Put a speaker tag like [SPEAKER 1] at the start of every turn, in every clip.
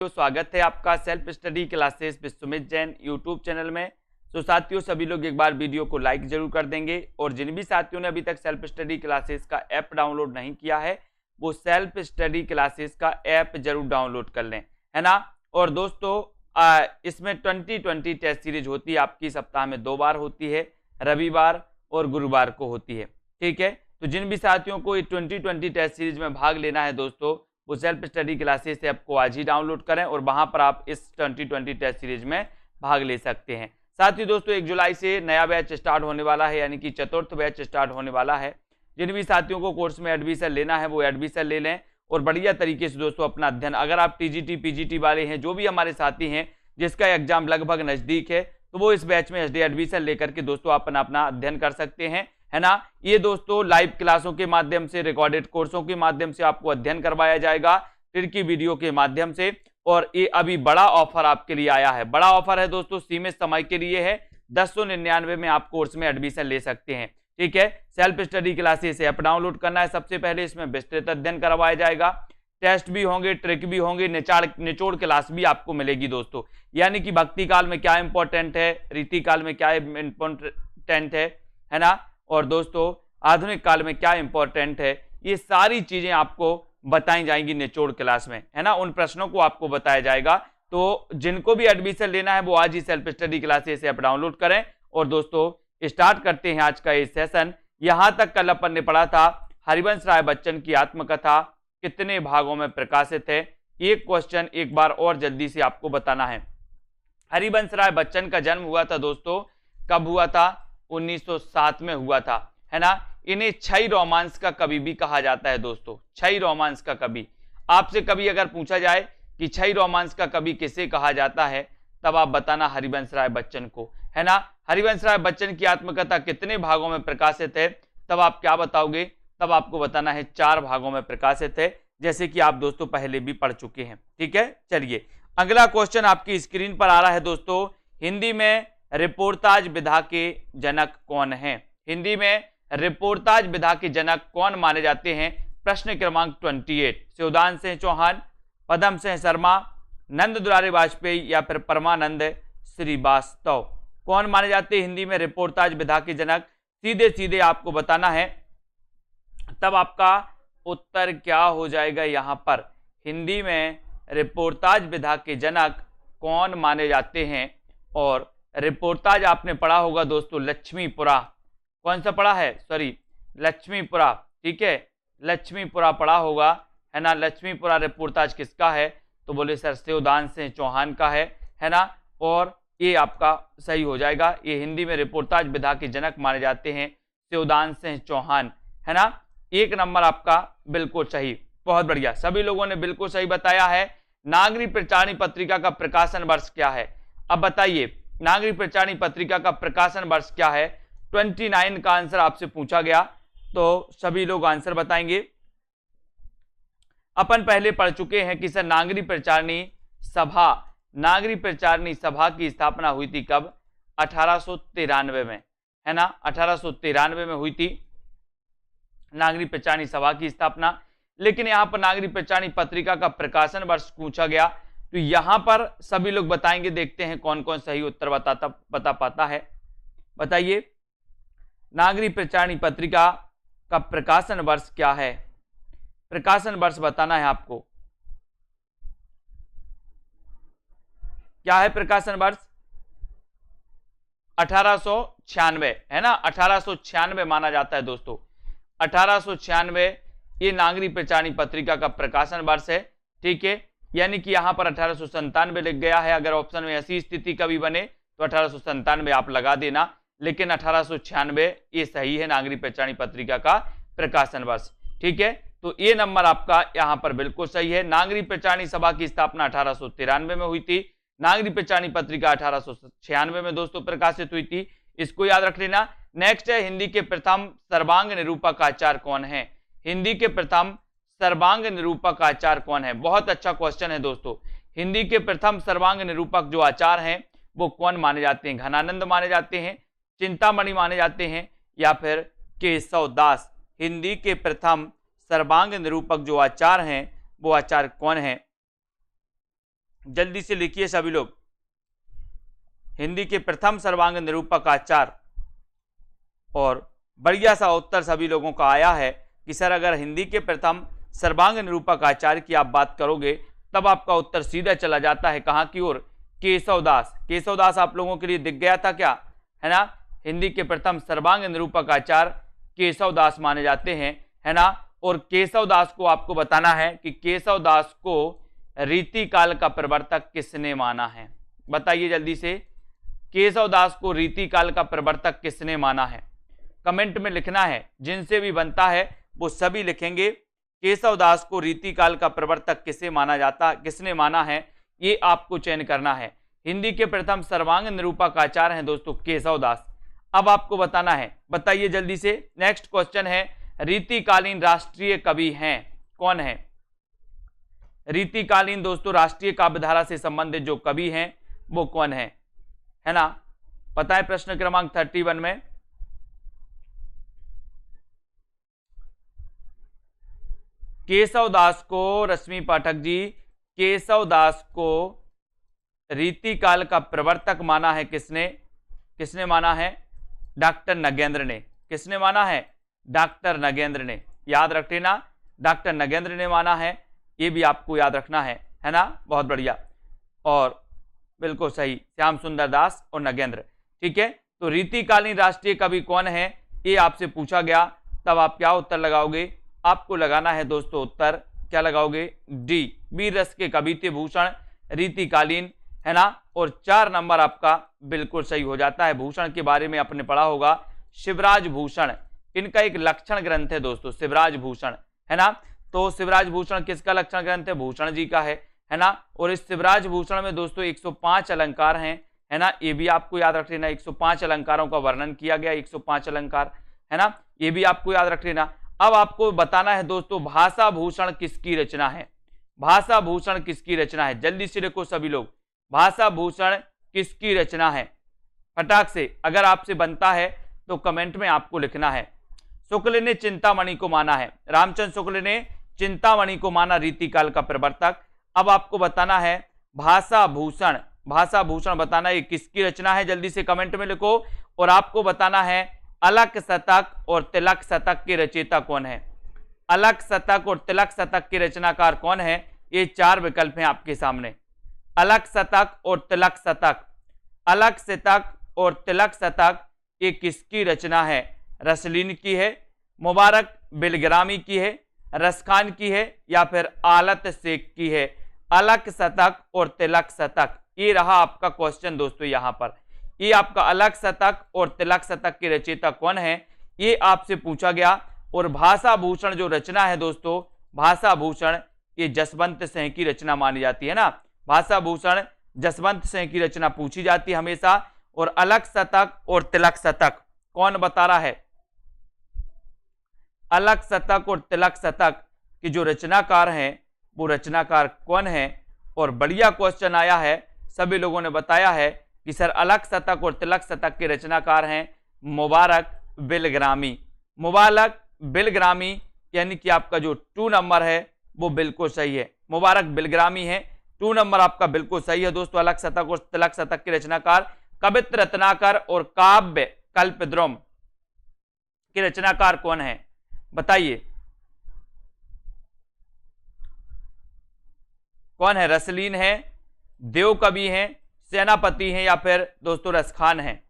[SPEAKER 1] तो स्वागत है आपका self study classes with Sumit Jain YouTube channel में। तो साथियों, सभी लोग एक बार वीडियो को लाइक जरूर कर देंगे और जिन भी साथियों ने अभी तक सेल्फ स्टडी क्लासेस का ऐप डाउनलोड नहीं किया है वो सेल्फ स्टडी क्लासेस का ऐप जरूर डाउनलोड कर लें, है ना। और दोस्तों इसमें 2020 टेस्ट सीरीज होती है, आपकी सप्ताह में 2 बार होती है, रविवार और गुरुवार को होती है, ठीक है। तो जिन भी साथियों को 2020 टेस्ट सीरीज में भाग लेना है दोस्तों, वो सेल्फ स्टडी क्लासेस ऐप को आज ही डाउनलोड करें और वहां पर आप इस 2020 टेस्ट सीरीज में भाग ले सकते हैं। साथ ही दोस्तों 1 जुलाई से नया बैच स्टार्ट होने वाला है, यानी कि चतुर्थ बैच स्टार्ट होने वाला है। जिन भी साथियों को कोर्स में एडमिशन लेना है वो एडमिशन ले लें और बढ़िया तरीके से दोस्तों अपना अध्ययन, अगर आप टीजीटी पीजीटी वाले हैं, जो भी हमारे साथी हैं जिसका एग्जाम लगभग नजदीक है, तो वो इस बैच में एडमिशन लेकर के दोस्तों अपना अध्ययन कर सकते हैं, है ना। ये दोस्तों लाइव क्लासों के माध्यम से, रिकॉर्डेड कोर्सों के माध्यम से आपको अध्ययन करवाया जाएगा, फिर की वीडियो के माध्यम से। और ये अभी बड़ा ऑफर आपके लिए आया है, बड़ा ऑफर है दोस्तों, सीमित समय के लिए है। 1099 में आप कोर्स में एडमिशन ले सकते हैं, ठीक है। Self study classes app download करना है सबसे पहले, इसमें विस्तृत अध्ययन करवाया जाएगा, टेस्ट भी होंगे, ट्रिक भी होंगे, निचोड़ क्लास भी आपको मिलेगी दोस्तों। यानी कि भक्ति काल में क्या इंपॉर्टेंट है, रीति काल में क्या इंपॉर्टेंट है ना, और दोस्तों आधुनिक काल में क्या इंपॉर्टेंट है, ये सारी चीजें आपको बताई जाएंगी निचोड़ क्लास में, है ना। उन प्रश्नों को आपको बताया जाएगा। तो जिनको भी एडमिशन लेना है वो आज ही self study classes app download करें। और दोस्तों स्टार्ट करते हैं आज का ये सेशन। यहां तक कल अपन ने पढ़ा था हरिवंश राय बच्चन की आत्मकथा कितने भागों में प्रकाशित है। एक क्वेश्चन एक बार और जल्दी से आपको बताना है। हरिवंश राय बच्चन का जन्म हुआ था दोस्तों, कब हुआ था? 1907 में हुआ था, है ना। इन्हें क्षय रोमांस का कवि भी कहा जाता है दोस्तों, क्षय रोमांस का कवि। आपसे कभी अगर पूछा जाए कि क्षय रोमांस का कवि किसे कहा जाता है, तब आप बताना हरिवंश राय बच्चन को, है ना। हरिवंश राय बच्चन की आत्मकथा कितने भागों में प्रकाशित है, तब आप क्या बताओगे? तब आपको बताना है 4 भागों में प्रकाशित है, जैसे कि आप दोस्तों पहले भी पढ़ चुके हैं, ठीक है। चलिए अगला क्वेश्चन आपकी स्क्रीन पर आ रहा है दोस्तों। हिंदी में रिपोर्टाज विधा के जनक कौन है? हिंदी में रिपोर्टाज विधा के जनक कौन माने जाते हैं? प्रश्न क्रमांक 28। शिवदान सिंह चौहान, पदम सिंह शर्मा, नंद दुलारे वाजपेयी या फिर परमानंद श्रीवास्तव, कौन माने जाते हैं हिंदी में रिपोर्टाज विधा के जनक? सीधे सीधे आपको बताना है, तब आपका उत्तर क्या हो जाएगा यहां पर। हिंदी में रिपोर्टाज विधा के जनक कौन माने जाते हैं? और रिपोर्टाज आपने पढ़ा होगा दोस्तों लक्ष्मीपुरा, कौन सा पढ़ा है? सॉरी लक्ष्मीपुरा, ठीक है, लक्ष्मीपुरा पढ़ा होगा, है ना। लक्ष्मीपुरा रिपोर्टाज किसका है? तो बोले सर शिवदान सिंह चौहान का है ना। और ये आपका सही हो जाएगा, ये हिंदी में रिपोर्टाज विधा के जनक माने जाते हैं शिवदान सिंह चौहान, है ना। 1 नंबर आपका बिल्कुल सही, बहुत बढ़िया, सभी लोगों ने बिल्कुल सही बताया है। नागरी प्रचारणी पत्रिका का प्रकाशन वर्ष क्या है? अब बताइए नागरी प्रचारणी पत्रिका का प्रकाशन वर्ष क्या है? 29 का आंसर आपसे पूछा गया, तो सभी लोग आंसर बताएंगे। अपन पहले पढ़ चुके हैं कि सर नागरी प्रचारणी सभा की स्थापना हुई थी कब? 1893 में, है ना। 1893 में हुई थी नागरी प्रचारणी सभा की स्थापना। लेकिन यहां पर नागरी प्रचारणी पत्रिका का प्रकाशन वर्ष पूछा गया, तो यहां पर सभी लोग बताएंगे, देखते हैं कौन कौन सही उत्तर बता पाता है। बताइए नागरी प्रचारणी पत्रिका का प्रकाशन वर्ष क्या है? प्रकाशन वर्ष बताना है आपको, क्या है प्रकाशन वर्ष? 1896, है ना। 1896 माना जाता है दोस्तों, 1896 ये नागरी प्रचारणी पत्रिका का प्रकाशन वर्ष है, ठीक है। यानी कि यहां पर 1897 लिख गया है, अगर ऑप्शन में ऐसी स्थिति कभी बने तो 1897 आप लगा देना, लेकिन 1896 ये सही है नागरी प्रचारणी पत्रिका का प्रकाशन वर्ष, ठीक है। तो ये नंबर आपका यहां पर बिल्कुल सही है। नागरी प्रचारणी सभा की स्थापना 1893 में हुई थी, नागरी प्रचारणी पत्रिका 1896 में दोस्तों प्रकाशित हुई थी, इसको याद रख लेना। नेक्स्ट है हिंदी के प्रथम सर्वांग निरूपक आचार्य कौन है? हिंदी के प्रथम सर्वांग निरूपक आचार्य कौन है? बहुत अच्छा क्वेश्चन है दोस्तों। हिंदी के प्रथम सर्वांग निरूपक जो आचार्य हैं वो कौन माने जाते हैं? घनानंद माने जाते हैं, चिंतामणि माने जाते हैं, या फिर केशव दास? हिंदी के प्रथम सर्वांग निरूपक जो आचार्य हैं वो आचार्य कौन है? जल्दी से लिखिए सभी लोग। हिंदी के प्रथम सर्वांग निरूपक आचार्य, और बढ़िया सा उत्तर सभी लोगों का आया है कि सर अगर हिंदी के प्रथम सर्वांग निरूपक आचार्य की आप बात करोगे तब आपका उत्तर सीधा चला जाता है कहां की ओर, केशवदास। केशवदास आप लोगों के लिए दिख गया था क्या, है ना। हिंदी के प्रथम सर्वांग निरूपक आचार्य केशवदास माने जाते हैं, है ना। और केशवदास को आपको बताना है कि केशवदास को रीतिकाल का प्रवर्तक किसने माना है, बताइए जल्दी से। केशवदास को रीतिकाल का प्रवर्तक किसने माना है, कमेंट में लिखना है। जिनसे भी बनता है वो सभी लिखेंगे केशवदास को रीतिकाल का प्रवर्तक किसे माना जाता, किसने माना है, ये आपको चयन करना है। हिंदी के प्रथम सर्वांग निरूपक आचार्य हैं दोस्तों केशवदास। अब आपको बताना है, बताइए जल्दी से। नेक्स्ट क्वेश्चन है, रीतिकालीन राष्ट्रीय कवि हैं कौन है। रीतिकालीन दोस्तों राष्ट्रीय काव्यधारा से संबंधित जो कवि हैं वो कौन है ना। पता है प्रश्न क्रमांक 31 में केशवदास को, रश्मि पाठक जी, केशवदास को रीतिकाल का प्रवर्तक माना है किसने, किसने माना है, डॉक्टर नगेंद्र ने। किसने माना है, डॉक्टर नगेंद्र ने। याद रख लेना, डॉक्टर नगेंद्र ने माना है, ये भी आपको याद रखना है ना। बहुत बढ़िया, और बिल्कुल सही, श्याम सुंदर दास और नगेंद्र। ठीक है, तो रीतिकालीन राष्ट्रीय कवि कौन है ये आपसे पूछा गया, तब आप क्या उत्तर लगाओगे, आपको लगाना है दोस्तों उत्तर, क्या लगाओगे, डी, वीर रस के कवि थे भूषण, रीतिकालीन, है ना। और 4 नंबर आपका बिल्कुल सही हो जाता है। भूषण के बारे में आपने पढ़ा होगा, शिवराज भूषण, इनका एक लक्षण ग्रंथ है दोस्तों, शिवराज भूषण, है ना। तो शिवराज भूषण किसका लक्षण ग्रंथ है, भूषण जी का है ना। और इस शिवराज भूषण में दोस्तों 105 अलंकार हैं, है ना। ये भी आपको याद रख लेना, 105 अलंकारों का वर्णन किया गया, 105 अलंकार, है ना, ये भी आपको याद रख लेना। अब आपको बताना है दोस्तों भाषा भूषण किसकी रचना है, भाषा भूषण किसकी रचना है, जल्दी से देखो सभी लोग, भाषा भूषण किसकी रचना है, फटाक से। अगर आपसे बनता है तो कमेंट में आपको लिखना है। शुक्ल ने चिंतामणि को माना है, रामचंद्र शुक्ल ने चिंतामणि को माना रीतिकाल का प्रवर्तक। अब आपको बताना है भाषा भूषण, भाषा भूषण बताना है किसकी रचना है, जल्दी से कमेंट में लिखो। और आपको बताना है अलक शतक और तिलक शतक के रचयिता कौन है, अलक शतक और तिलक शतक के रचनाकार कौन है। ये 4 विकल्प हैं आपके सामने, अलक शतक और तिलक शतक, अलक शतक और तिलक शतक ये किसकी रचना है, रसलीन की है, मुबारक बिलग्रामी की है, रसखान की है, या फिर आलत शेख की है। अलक शतक और तिलक शतक, ये रहा आपका क्वेश्चन दोस्तों। यहां पर ये आपका अलक शतक और तिलक शतक के रचयिता कौन है, ये आपसे पूछा गया। और भाषा भूषण जो रचना है दोस्तों, भाषा भूषण ये जसवंत सिंह की रचना मानी जाती है ना, भाषा भूषण जसवंत सिंह की रचना पूछी जाती है हमेशा। और अलक शतक और तिलक शतक कौन बता रहा है, अलक शतक और तिलक शतक के जो रचनाकार हैं वो रचनाकार कौन है। और बढ़िया क्वेश्चन आया है, सभी लोगों ने बताया है कि सर अलक शतक और तिलक शतक के रचनाकार हैं मुबारक बिलग्रामी। मुबारक बिलग्रामी यानी कि आपका जो 2 नंबर है वो बिल्कुल सही है, मुबारक बिलग्रामी है, 2 नंबर आपका बिल्कुल सही है दोस्तों। अलक शतक और तिलक शतक के रचनाकार कवित्र रत्नाकर और काव्य कल्पद्रुम के रचनाकार कौन है, बताइए कौन है, रसलीन है, देव कवि हैं, सेनापति हैं, या फिर दोस्तों रसखान है।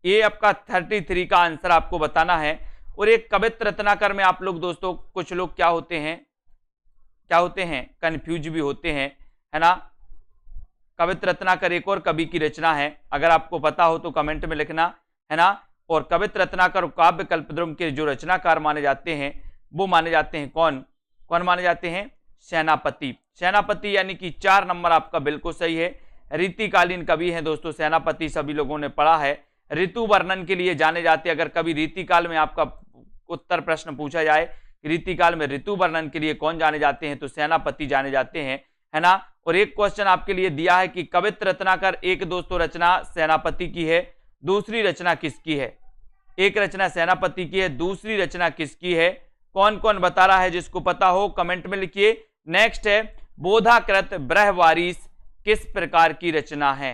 [SPEAKER 1] ये आपका 33 का आंसर आपको बताना है। और एक कवित्र रत्नाकर में आप लोग दोस्तों कुछ लोग क्या होते हैं कंफ्यूज भी होते हैं, है ना। कवित्र रत्नाकर एक और कवि की रचना है, अगर आपको पता हो तो कमेंट में लिखना, है ना। और कवित्र रत्नाकर काव्य कल्पद्रुम के जो रचनाकार माने जाते हैं वो माने जाते हैं कौन माने जाते हैं, सेनापति। सेनापति यानी कि 4 नंबर आपका बिल्कुल सही है। रीतिकालीन कवि हैं दोस्तों सेनापति, सभी लोगों ने पढ़ा है, ऋतु वर्णन के लिए जाने जाते हैं। अगर कभी रीतिकाल में आपका उत्तर प्रश्न पूछा जाए रीतिकाल में ऋतु वर्णन के लिए कौन जाने जाते हैं, तो सेनापति जाने जाते हैं, है ना। और एक क्वेश्चन आपके लिए दिया है कि कवित्र रत्नाकर एक दोस्तों रचना सेनापति की है, दूसरी रचना किसकी है, एक रचना सेनापति की है, दूसरी रचना किसकी है, कौन कौन बता रहा है, जिसको पता हो कमेंट में लिखिए। नेक्स्ट है बोधाकृत ब्रहवारिस किस प्रकार की रचना है?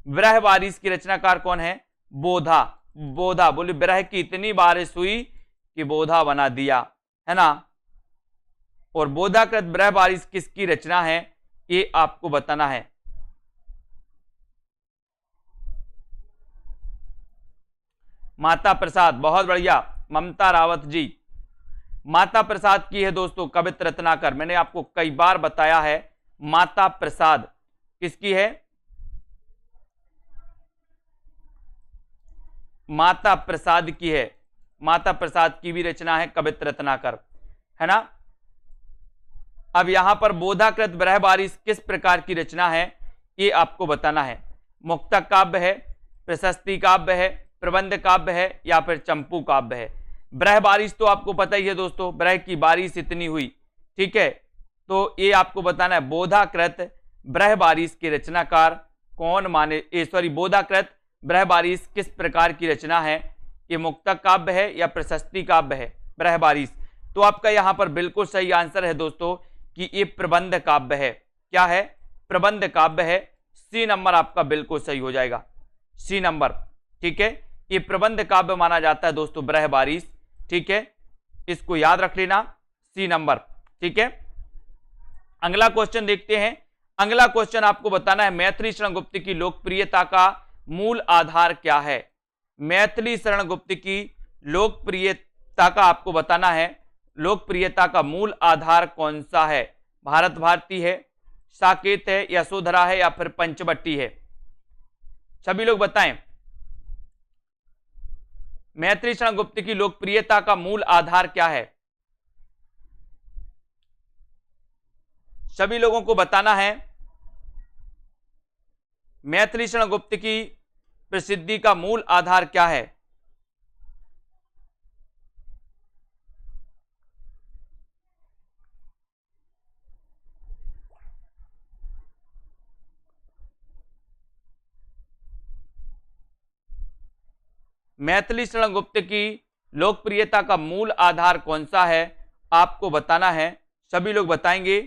[SPEAKER 1] ब्रहवारिस की रचनाकार कौन है? बोधा। बोधा बोले ब्रह की इतनी बारिश हुई कि बोधा बना दिया, है ना। और बोधाकृत ब्रहवारिस किसकी रचना है, ये आपको बताना है। माता प्रसाद, बहुत बढ़िया, ममता रावत जी, माता प्रसाद की है दोस्तों कवित्र रत्नाकर। मैंने आपको कई बार बताया है माता प्रसाद किसकी है, माता प्रसाद की है। माता प्रसाद की भी रचना है कवित्र रत्नाकर, है ना। अब यहां पर बोधाकृत ब्रहवारिस किस प्रकार की रचना है, ये आपको बताना है। मुक्तक काव्य है, प्रशस्ति काव्य है, प्रबंध काव्य है, या फिर चंपू काव्य है। ब्रहवारिस तो आपको पता ही है दोस्तों, ब्रह की बारिश इतनी हुई, ठीक है। तो ये आपको बताना है बोधाकृत ब्रहवारिस के रचनाकार कौन माने, बोधाकृत ब्रहवारिस किस प्रकार की रचना है, ये मुक्तक काव्य है या प्रशस्ति काव्य है ब्रहवारिस। तो आपका यहां पर बिल्कुल सही आंसर है दोस्तों कि ये प्रबंध काव्य है। क्या है? प्रबंध काव्य है। सी नंबर आपका बिल्कुल सही हो जाएगा, सी नंबर, ठीक है। ये प्रबंध काव्य माना जाता है दोस्तों ब्रहवारिस, ठीक है, इसको याद रख लेना, सी नंबर, ठीक है। अगला क्वेश्चन देखते हैं। अगला क्वेश्चन आपको बताना है मैथिली शरण गुप्त की लोकप्रियता का मूल आधार क्या है। मैथिली शरण गुप्त की लोकप्रियता का आपको बताना है, लोकप्रियता का मूल आधार कौन सा है। भारत भारती है, साकेत है, यशोधरा है, या फिर पंचवटी है। सभी लोग बताएं, मैथिली शरण गुप्त की लोकप्रियता का मूल आधार क्या है। सभी लोगों को बताना है मैथिली शरण गुप्त की प्रसिद्धि का मूल आधार क्या है। मैथिली शरण गुप्त की लोकप्रियता का मूल आधार कौन सा है, आपको बताना है। सभी लोग बताएंगे।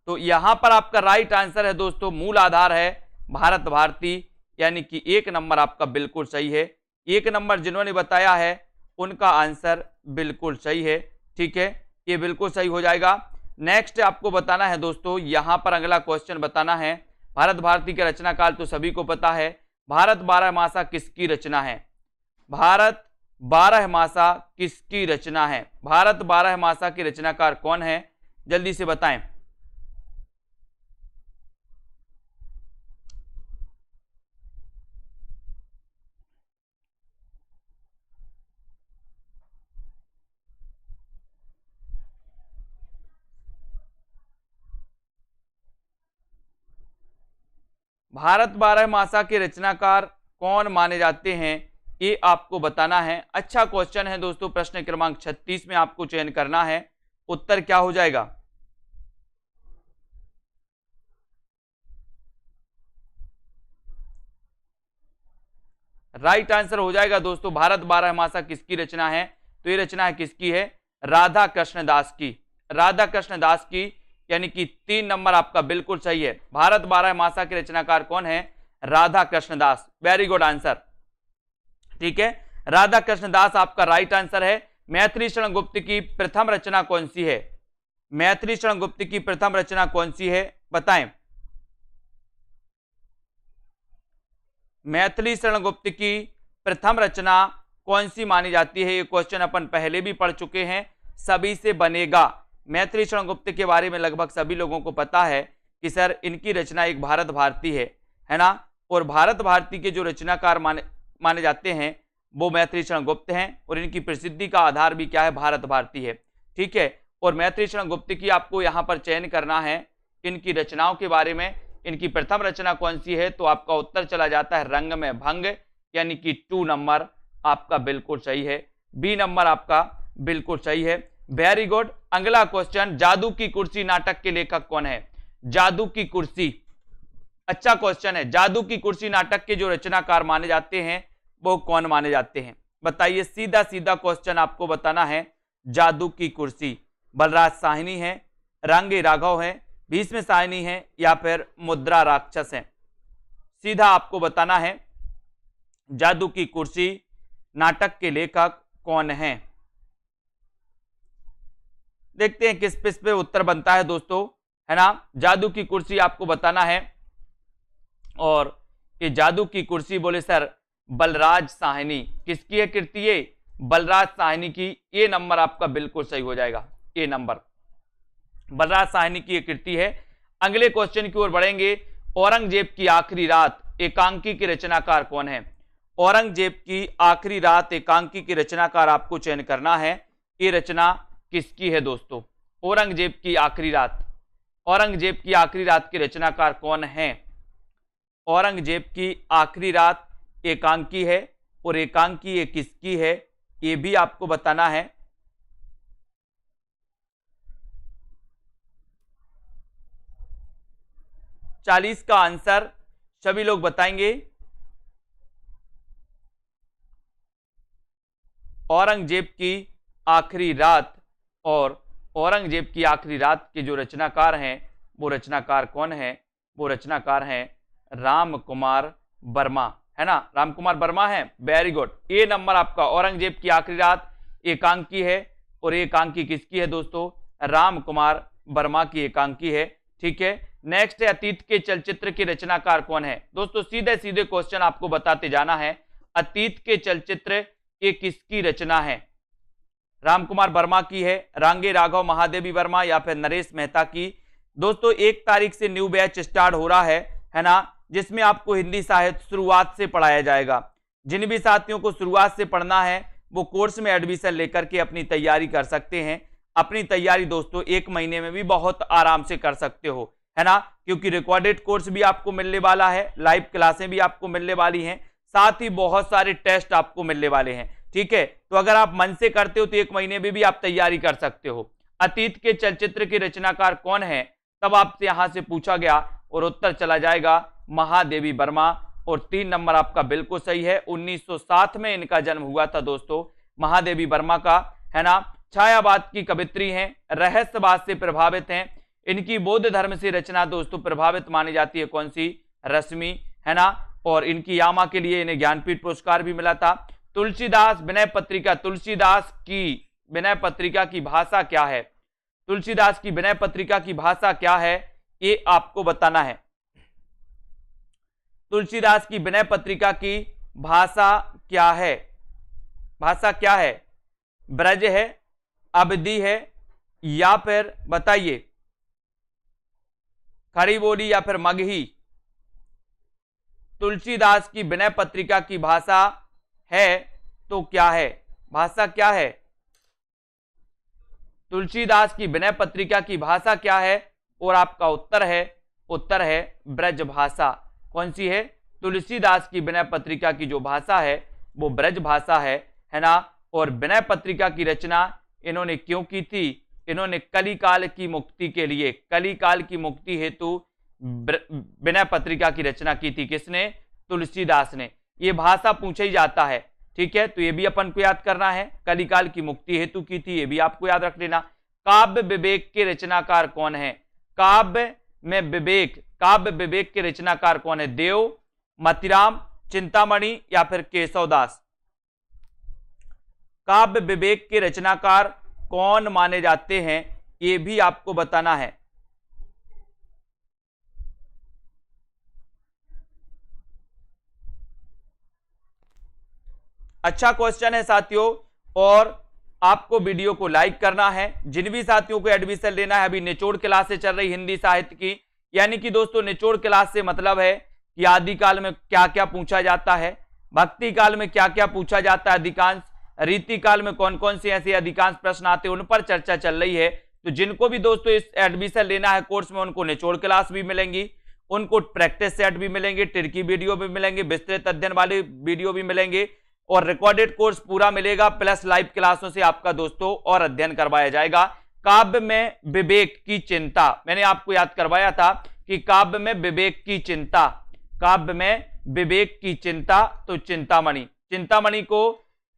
[SPEAKER 1] तो यहां पर आपका राइट आंसर है दोस्तों, मूल आधार है भारत भारती, यानी कि एक नंबर आपका बिल्कुल सही है। एक नंबर जिन्होंने बताया है उनका आंसर बिल्कुल सही है, ठीक है, ये बिल्कुल सही हो जाएगा। नेक्स्ट आपको बताना है दोस्तों, यहां पर अगला क्वेश्चन बताना है। भारत भारती का रचना काल तो सभी को पता है। भारत बारहमासा किसकी रचना है। भारत बारहमासा किसकी रचना है। भारत बारहमासा के रचनाकार कौन है, जल्दी से बताएं। भारत बारहमासा के रचनाकार कौन माने जाते हैं, ये आपको बताना है। अच्छा क्वेश्चन है दोस्तों, प्रश्न क्रमांक 36 में आपको चयन करना है। उत्तर क्या हो जाएगा। राइट आंसर हो जाएगा दोस्तों, भारत बारहमासा किसकी रचना है, तो ये रचना है किसकी है, राधा कृष्ण दास की। राधा कृष्ण दास की, यानी कि 3 नंबर आपका बिल्कुल सही है। भारत बारहमासा के रचनाकार कौन है, राधा कृष्ण दास। वेरी गुड आंसर, ठीक है, राधा कृष्ण दास आपका राइट आंसर है। मैथिली शरण गुप्त की प्रथम रचना कौन सी है। मैथिली शरण गुप्त की प्रथम रचना कौन सी है, बताएं। मैथिली शरण गुप्त की प्रथम रचना कौन सी मानी जाती है, ये क्वेश्चन अपन पहले भी पढ़ चुके हैं। सभी से बनेगा। मैथिली शरण गुप्त के बारे में लगभग सभी लोगों को पता है कि सर इनकी रचना एक भारत भारती है ना। और भारत भारती के जो रचनाकार माने जाते हैं वो मैथिली शरण गुप्त हैं, और इनकी प्रसिद्धि का आधार भी क्या है, भारत भारती है, ठीक है। और मैथिली शरण गुप्त की आपको यहाँ पर चयन करना है इनकी रचनाओं के बारे में। इनकी प्रथम रचना कौन सी है, तो आपका उत्तर चला जाता है रंग में भंग, यानी कि 2 नंबर आपका बिल्कुल सही है। बी नंबर आपका बिल्कुल सही है। Very good. अगला क्वेश्चन, जादू की कुर्सी नाटक के लेखक कौन है? जादू की कुर्सी, अच्छा क्वेश्चन है। जादू की कुर्सी नाटक के जो रचनाकार माने जाते हैं वो कौन माने जाते हैं? बताइए, सीधा सीधा क्वेश्चन आपको बताना है। जादू की कुर्सी बलराज साहनी है, रंगे राघव है, भीष्म साहनी है, या फिर मुद्रा राक्षस है? सीधा आपको बताना है जादू की कुर्सी नाटक के लेखक कौन है। देखते हैं किस पे उत्तर बनता है दोस्तों, है ना। जादू की कुर्सी आपको बताना है, और ये जादू की कुर्सी बोले सर बलराज साहनी, किसकी है कृति? ये बलराज साहनी की। ये नंबर आपका बिल्कुल सही हो जाएगा, ये नंबर बलराज साहनी की कृति है। अगले क्वेश्चन की ओर बढ़ेंगे। औरंगजेब की आखिरी रात एकांकी के रचनाकार कौन है? औरंगजेब की आखिरी रात एकांकी के रचनाकार आपको चयन करना है। ये रचना किसकी है दोस्तों? औरंगजेब की आखिरी रात, औरंगजेब की आखिरी रात के रचनाकार कौन है? औरंगजेब की आखिरी रात एकांकी है, और एकांकी ये किसकी है ये भी आपको बताना है। चालीस का आंसर सभी लोग बताएंगे। औरंगजेब की आखिरी रात, और औरंगजेब की आखिरी रात के जो रचनाकार हैं वो रचनाकार कौन है? वो रचनाकार हैं राम कुमार वर्मा, है ना। राम कुमार वर्मा है, वेरी गुड। ये नंबर आपका औरंगजेब की आखिरी रात एकांकी है, और एकांकी किसकी है दोस्तों? राम कुमार वर्मा की एकांकी है। ठीक है, नेक्स्ट है अतीत के चलचित्र के रचनाकार कौन है? दोस्तों सीधे सीधे क्वेश्चन आपको बताते जाना है। अतीत के चलचित्र ये किसकी रचना है? राम कुमार वर्मा की है, रांगे राघव महादेवी वर्मा, या फिर नरेश मेहता की? दोस्तों 1 तारीख से न्यू बैच स्टार्ट हो रहा है ना, जिसमें आपको हिंदी साहित्य शुरुआत से पढ़ाया जाएगा। जिन भी साथियों को शुरुआत से पढ़ना है वो कोर्स में एडमिशन लेकर के अपनी तैयारी कर सकते हैं। अपनी तैयारी दोस्तों 1 महीने में भी बहुत आराम से कर सकते हो, है ना, क्योंकि रिकॉर्डेड कोर्स भी आपको मिलने वाला है, लाइव क्लासें भी आपको मिलने वाली हैं, साथ ही बहुत सारे टेस्ट आपको मिलने वाले हैं। ठीक है, तो अगर आप मन से करते हो तो 1 महीने में भी आप तैयारी कर सकते हो। अतीत के चलचित्र के रचनाकार कौन है, तब आपसे यहां से पूछा गया, और उत्तर चला जाएगा महादेवी वर्मा, और 3 नंबर आपका बिल्कुल सही है। 1907 में इनका जन्म हुआ था दोस्तों, महादेवी वर्मा का, है ना। छायावाद की कवित्री हैं, रहस्यवाद से प्रभावित हैं। इनकी बौद्ध धर्म से रचना दोस्तों प्रभावित मानी जाती है कौन सी? रश्मि, है ना। और इनकी यामा के लिए इन्हें ज्ञानपीठ पुरस्कार भी मिला था। तुलसीदास विनय पत्रिका, तुलसीदास की विनय पत्रिका की भाषा क्या है? तुलसीदास की विनय पत्रिका की भाषा क्या है ये आपको बताना है। तुलसीदास की विनय पत्रिका की भाषा क्या है? भाषा क्या है? ब्रज है, अवधी है, या फिर बताइए खड़ी बोली, या फिर मगही? तुलसीदास की विनय पत्रिका की भाषा है तो क्या है? भाषा क्या है? तुलसीदास की विनय पत्रिका की भाषा क्या है? और आपका उत्तर है ब्रज भाषा। कौन सी है? तुलसीदास की विनय पत्रिका की जो भाषा है वो ब्रज भाषा है ना। और विनय पत्रिका की रचना इन्होंने क्यों की थी? इन्होंने कलिकाल की मुक्ति के लिए, कलिकाल की मुक्ति हेतु विनय पत्रिका की रचना की थी। किसने? तुलसीदास ने। ये भाषा पूछा ही जाता है, ठीक है, तो ये भी अपन को याद करना है। कलिकाल की मुक्ति हेतु की थी, ये भी आपको याद रख लेना। काव्य विवेक के रचनाकार कौन है? काव्य में विवेक, काव्य विवेक के रचनाकार कौन है? देव, मतिराम, चिंतामणि, या फिर केशवदास? काव्य विवेक के रचनाकार कौन माने जाते हैं ये भी आपको बताना है। अच्छा क्वेश्चन है साथियों, और आपको वीडियो को लाइक करना है। जिन भी साथियों को एडमिशन लेना है, अभी निचोड़ क्लास से चल रही हिंदी साहित्य की, यानी कि दोस्तों निचोड़ क्लास से मतलब है कि आदिकाल में क्या क्या पूछा जाता है, भक्ति काल में क्या क्या पूछा जाता है, अधिकांश रीति काल में कौन कौन से ऐसे अधिकांश प्रश्न आते हैं, उन पर चर्चा चल रही है। तो जिनको भी दोस्तों इस एडमिशन लेना है कोर्स में, उनको निचोड़ क्लास भी मिलेंगी, उनको प्रैक्टिस सेट भी मिलेंगे, टिरकी वीडियो भी मिलेंगे, विस्तृत अध्ययन वाले वीडियो भी मिलेंगे, और रिकॉर्डेड कोर्स पूरा मिलेगा प्लस लाइव क्लासों से आपका दोस्तों और अध्ययन करवाया जाएगा। काव्य में विवेक की चिंता, मैंने आपको याद करवाया था कि काव्य में विवेक की चिंता, काव्य में विवेक की चिंता, तो चिंतामणि, चिंतामणि को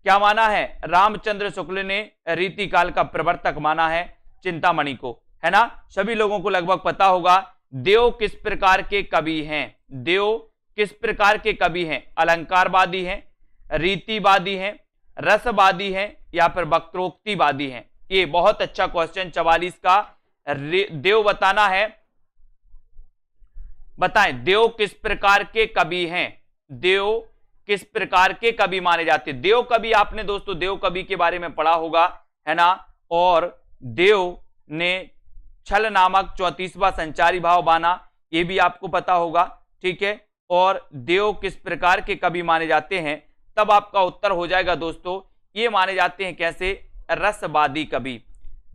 [SPEAKER 1] क्या माना है, रामचंद्र शुक्ल ने रीतिकाल का प्रवर्तक माना है चिंतामणि को, है ना। सभी लोगों को लगभग पता होगा। देव किस प्रकार के कवि हैं, देव किस प्रकार के कवि हैं, अलंकारवादी हैं, रीतिवादी हैं, रसवादी हैं या फिर वक्रोक्तिवादी हैं। ये बहुत अच्छा क्वेश्चन 44 का देव बताना है। बताएं देव किस प्रकार के कवि हैं, देव किस प्रकार के कवि माने जाते हैं। देव कवि आपने दोस्तों देव कवि के बारे में पढ़ा होगा, है ना। और देव ने छल नामक 34वां संचारी भाव बाना, ये भी आपको पता होगा, ठीक है। और देव किस प्रकार के कवि माने जाते हैं, तब आपका उत्तर हो जाएगा दोस्तों, ये माने जाते हैं कैसे, रसवादी कवि।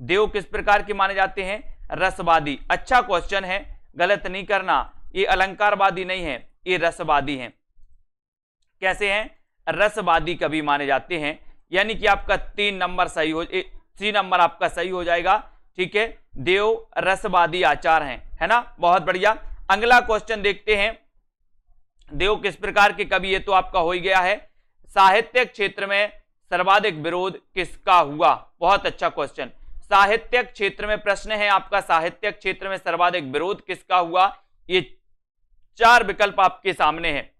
[SPEAKER 1] देव किस प्रकार के माने जाते हैं, रसवादी। अच्छा क्वेश्चन है, गलत नहीं करना, ये अलंकारवादी नहीं है, ये रसवादी हैं। कैसे हैं, रसवादी कवि माने जाते हैं। यानी कि आपका 3 नंबर सही हो, 3 नंबर आपका सही हो जाएगा, ठीक है। देव रसवादी आचार हैं, है ना, बहुत बढ़िया। अगला क्वेश्चन देखते हैं, देव किस प्रकार के कवि, ये तो आपका हो ही गया है। साहित्य क्षेत्र में सर्वाधिक विरोध किसका हुआ, बहुत अच्छा क्वेश्चन। साहित्य क्षेत्र में प्रश्न है आपका, साहित्य क्षेत्र में सर्वाधिक विरोध किसका हुआ, ये 4 विकल्प आपके सामने हैं।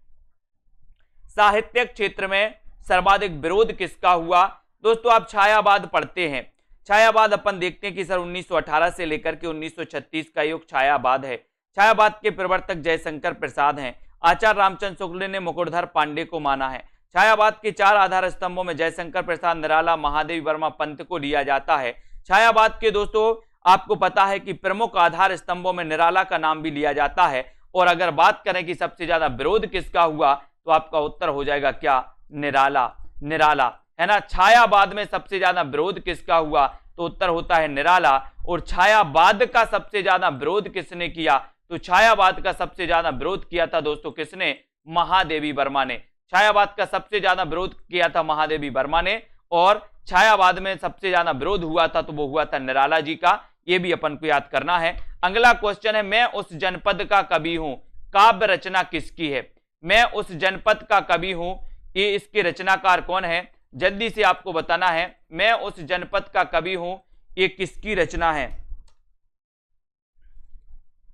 [SPEAKER 1] साहित्य क्षेत्र में सर्वाधिक विरोध किसका हुआ। दोस्तों आप छायावाद पढ़ते हैं, छायावाद अपन देखते हैं कि सर 1918 से लेकर के 1936 का युग छायावाद है। छायावाद के प्रवर्तक जयशंकर प्रसाद हैं। आचार्य रामचंद्र शुक्ल ने मुकुटधर पांडे को माना है। छायावाद के 4 आधार स्तंभों में जयशंकर प्रसाद, निराला, महादेवी वर्मा, पंत को लिया जाता है। छायावाद के दोस्तों आपको पता है कि प्रमुख आधार स्तंभों में निराला का नाम भी लिया जाता है। और अगर बात करें कि सबसे ज्यादा विरोध किसका हुआ, तो आपका उत्तर हो जाएगा क्या, निराला, निराला, है ना। छायावाद में सबसे ज्यादा विरोध किसका हुआ, तो उत्तर होता है निराला। और छायावाद का सबसे ज्यादा विरोध किसने किया, तो छायावाद का सबसे ज्यादा विरोध किया था दोस्तों किसने, महादेवी वर्मा ने। छायावाद का सबसे ज्यादा विरोध किया था महादेवी वर्मा ने। और छायावाद में सबसे ज्यादा विरोध हुआ था तो वो हुआ था निराला जी का, ये भी अपन को याद करना है। अगला क्वेश्चन है, मैं उस जनपद का कवि हूं, काव्य रचना किसकी है। मैं उस जनपद का कवि हूं, ये इसके रचनाकार कौन है, जल्दी से आपको बताना है। मैं उस जनपद का कवि हूं, ये किसकी रचना है।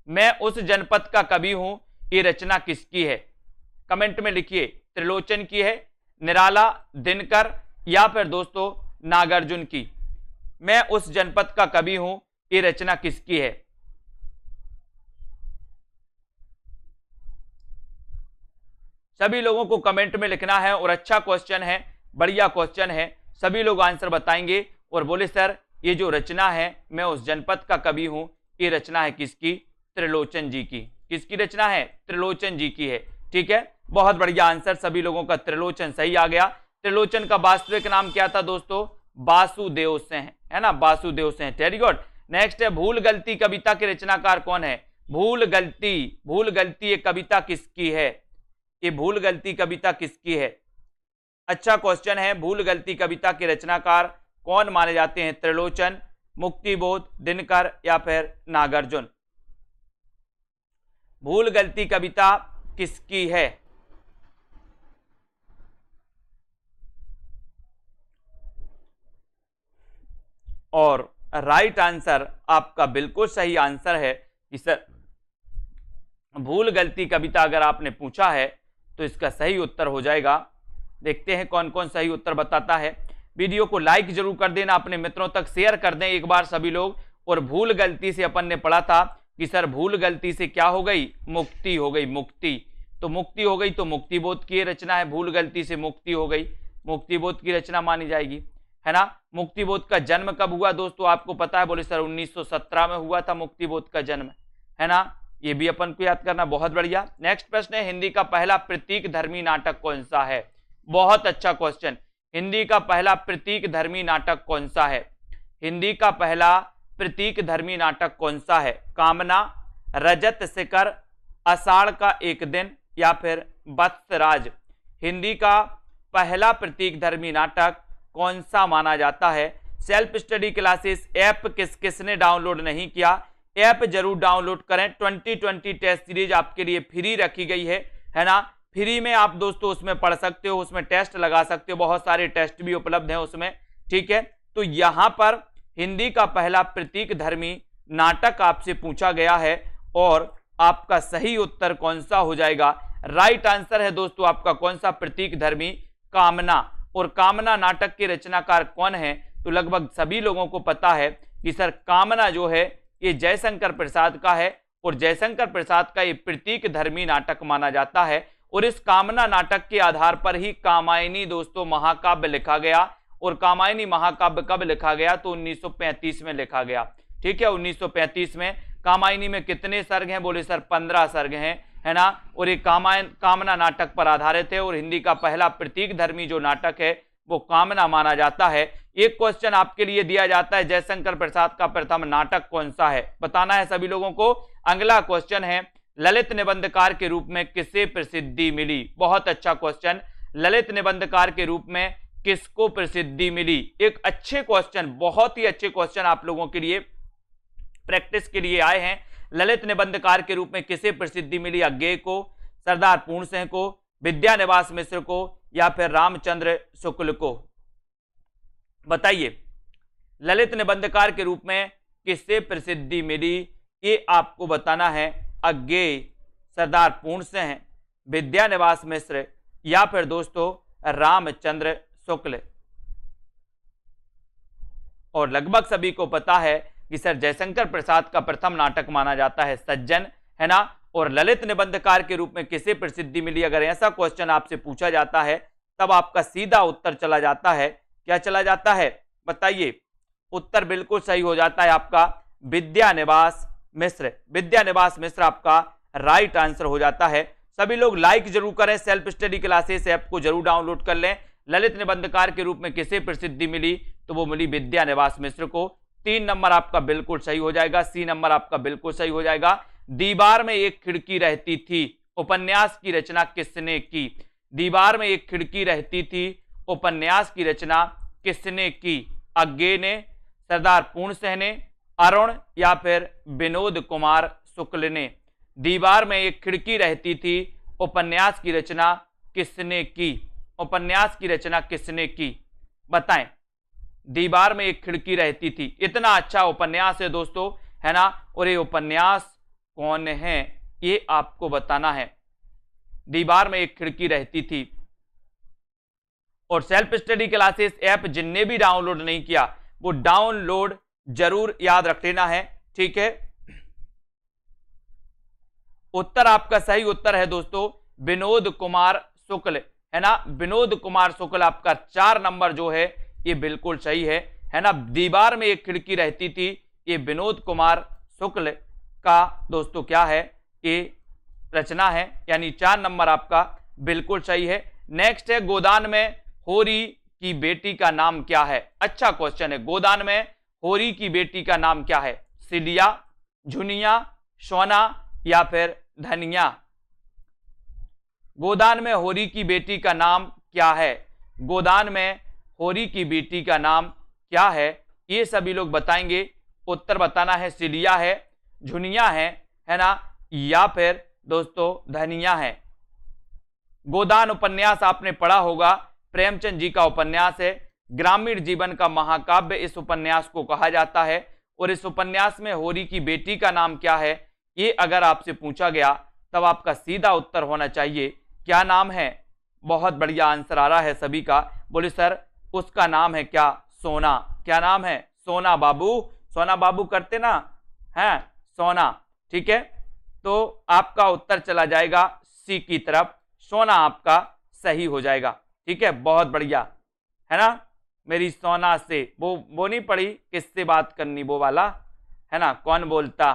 [SPEAKER 1] मैं उस जनपद का कवि हूं, ये रचना किसकी है, कमेंट में लिखिए। त्रिलोचन की है, निराला, दिनकर या फिर दोस्तों नागार्जुन की। मैं उस जनपद का कवि हूं, ये रचना किसकी है। सभी लोगों को कमेंट में लिखना है। और अच्छा क्वेश्चन है, बढ़िया क्वेश्चन है, सभी लोग आंसर बताएंगे और बोले सर ये जो रचना है मैं उस जनपद का कवि हूं, ये रचना है किसकी, त्रिलोचन जी की। किसकी रचना है, त्रिलोचन जी की है, ठीक है। बहुत बढ़िया आंसर सभी लोगों का, त्रिलोचन सही आ गया। त्रिलोचन का वास्तविक नाम क्या था दोस्तों, वासुदेव सिंह, है ना, Vasudev Singh, very good. Next है, भूल गलती कविता के रचनाकार कौन है। भूल गलती, भूल गलती ये कविता किसकी है, ये भूल गलती कविता किसकी है। अच्छा क्वेश्चन है, भूल गलती कविता के रचनाकार कौन माने जाते हैं, त्रिलोचन, मुक्तिबोध, दिनकर या फिर नागार्जुन। भूल गलती कविता किसकी है। और राइट आंसर आपका बिल्कुल सही आंसर है कि सर भूल गलती कविता अगर आपने पूछा है तो इसका सही उत्तर हो जाएगा। देखते हैं कौन कौन सही उत्तर बताता है। वीडियो को लाइक जरूर कर देना, अपने मित्रों तक शेयर कर दें एक बार सभी लोग। और भूल गलती से अपन ने पढ़ा था कि सर भूल गलती से क्या हो गई, मुक्ति हो गई, मुक्ति। तो मुक्ति हो गई तो मुक्तिबोध की रचना है, भूल गलती से मुक्ति हो गई, मुक्तिबोध की रचना मानी जाएगी, है ना। मुक्तिबोध का जन्म कब हुआ दोस्तों आपको पता है, बोले सर 1917 में हुआ था मुक्तिबोध का जन्म, है ना। ये भी अपन को याद करना, बहुत बढ़िया। नेक्स्ट प्रश्न है, हिंदी का पहला प्रतीक धर्मी नाटक कौन सा है। बहुत अच्छा क्वेश्चन, हिंदी का पहला प्रतीक धर्मी नाटक कौन सा है। हिंदी का पहला प्रतीक धर्मी नाटक कौन सा है। कामना, रजत शिखर, आषाढ़ का एक दिन या फिर वत्सराज। हिंदी का पहला प्रतीकधर्मी नाटक कौन सा माना जाता है? सेल्फ स्टडी क्लासेस ऐप किसने डाउनलोड नहीं किया, ऐप जरूर डाउनलोड करें। 2020 टेस्ट सीरीज आपके लिए फ्री रखी गई है ना। फ्री में आप दोस्तों उसमें पढ़ सकते हो, उसमें टेस्ट लगा सकते हो, बहुत सारे टेस्ट भी उपलब्ध हैं उसमें, ठीक है। तो यहां पर हिंदी का पहला प्रतीकधर्मी नाटक आपसे पूछा गया है और आपका सही उत्तर कौन सा हो जाएगा? राइट आंसर है दोस्तों आपका कौन सा? प्रतीकधर्मी कामना। और कामना नाटक के रचनाकार कौन है? तो लगभग सभी लोगों को पता है कि सर कामना जो है ये जयशंकर प्रसाद का है और जयशंकर प्रसाद का ये प्रतीकधर्मी नाटक माना जाता है। और इस कामना नाटक के आधार पर ही कामायनी दोस्तों महाकाव्य लिखा गया। और कामायनी महाकाव्य कब लिखा गया? तो 1935 में लिखा गया, ठीक है। 1935 में। कामायनी में कितने सर्ग हैं? बोले सर 15 सर्ग हैं, है ना। और ये कामना नाटक पर आधारित है और हिंदी का पहला प्रतीकधर्मी जो नाटक है वो कामना माना जाता है। एक क्वेश्चन आपके लिए दिया जाता है, जयशंकर प्रसाद का प्रथम नाटक कौन सा है? बताना है सभी लोगों को। अगला क्वेश्चन है, ललित निबंधकार के रूप में किसे प्रसिद्धि मिली? बहुत अच्छा क्वेश्चन। ललित निबंधकार के रूप में किसको प्रसिद्धि मिली? एक अच्छे क्वेश्चन, बहुत ही अच्छे क्वेश्चन आप लोगों के लिए प्रैक्टिस के लिए आए हैं। ललित निबंधकार के रूप में किसे प्रसिद्धि मिली? अज्ञेय को, सरदार पूर्ण सिंह को, विद्यानिवास मिश्र को या फिर रामचंद्र शुक्ल को? बताइए, ललित निबंधकार के रूप में किससे प्रसिद्धि मिली? ये आपको बताना है। अज्ञेय, सरदार पूर्ण सिंह, विद्यानिवास मिश्र या फिर दोस्तों रामचंद्र शुक्ल। और लगभग सभी को पता है कि सर जयशंकर प्रसाद का प्रथम नाटक माना जाता है सज्जन, है ना। और ललित निबंधकार के रूप में किसे प्रसिद्धि मिली? अगर ऐसा क्वेश्चन आपसे पूछा जाता है तब आपका सीधा उत्तर चला जाता है, क्या चला जाता है? बताइए। उत्तर बिल्कुल सही हो जाता है आपका विद्यानिवास मिश्र। विद्यानिवास मिश्र आपका राइट आंसर हो जाता है। सभी लोग लाइक जरूर करें, सेल्फ स्टडी क्लासेस ऐप को जरूर डाउनलोड कर लें। ललित निबंधकार के रूप में किसे प्रसिद्धि मिली? तो वो मिली विद्यानिवास मिश्र को। 3 नंबर आपका बिल्कुल सही हो जाएगा, सी नंबर आपका बिल्कुल सही हो जाएगा। दीवार में एक खिड़की रहती थी, उपन्यास की रचना किसने की? दीवार में एक खिड़की रहती थी, उपन्यास की रचना किसने की? अज्ञेय ने, सरदार पूर्ण सिंह ने, अरुण या फिर विनोद कुमार शुक्ल ने? दीवार में एक खिड़की रहती थी, उपन्यास की रचना किसने की? उपन्यास की रचना किसने की? बताएं। दीवार में एक खिड़की रहती थी, इतना अच्छा उपन्यास है दोस्तों, है ना। और ये उपन्यास कौन है ये आपको बताना है। दीवार में एक खिड़की रहती थी। और सेल्फ स्टडी क्लासेस ऐप जिनने भी डाउनलोड नहीं किया वो डाउनलोड जरूर याद रख लेना है, ठीक है। उत्तर आपका सही उत्तर है दोस्तों विनोद कुमार शुक्ल, है ना। विनोद कुमार शुक्ल आपका 4 नंबर जो है ये बिल्कुल सही है ना। दीवार में एक खिड़की रहती थी, ये विनोद कुमार शुक्ल का दोस्तों क्या है? ये रचना है, यानी 4 नंबर आपका बिल्कुल सही है। नेक्स्ट है, गोदान में होरी की बेटी का नाम क्या है? अच्छा क्वेश्चन है। गोदान में होरी की बेटी का नाम क्या है? सिलिया, झुनिया, सोना या फिर धनिया? गोदान में होरी की बेटी का नाम क्या है? गोदान में होरी की बेटी का नाम क्या है? ये सभी लोग बताएंगे। उत्तर बताना है सिलिया है, झुनिया है ना, या फिर दोस्तों धनिया है। गोदान उपन्यास आपने पढ़ा होगा, प्रेमचंद जी का उपन्यास है, ग्रामीण जीवन का महाकाव्य इस उपन्यास को कहा जाता है। और इस उपन्यास में होरी की बेटी का नाम क्या है ये अगर आपसे पूछा गया तब आपका सीधा उत्तर होना चाहिए क्या नाम है? बहुत बढ़िया आंसर आ रहा है सभी का। बोले सर उसका नाम है क्या? सोना। क्या नाम है? सोना बाबू। सोना बाबू करते ना है, सोना, ठीक है। तो आपका उत्तर चला जाएगा सी की तरफ, सोना आपका सही हो जाएगा, ठीक है। बहुत बढ़िया, है ना। मेरी सोना से वो नहीं पड़ी, किससे बात करनी वो वाला, है ना। कौन बोलता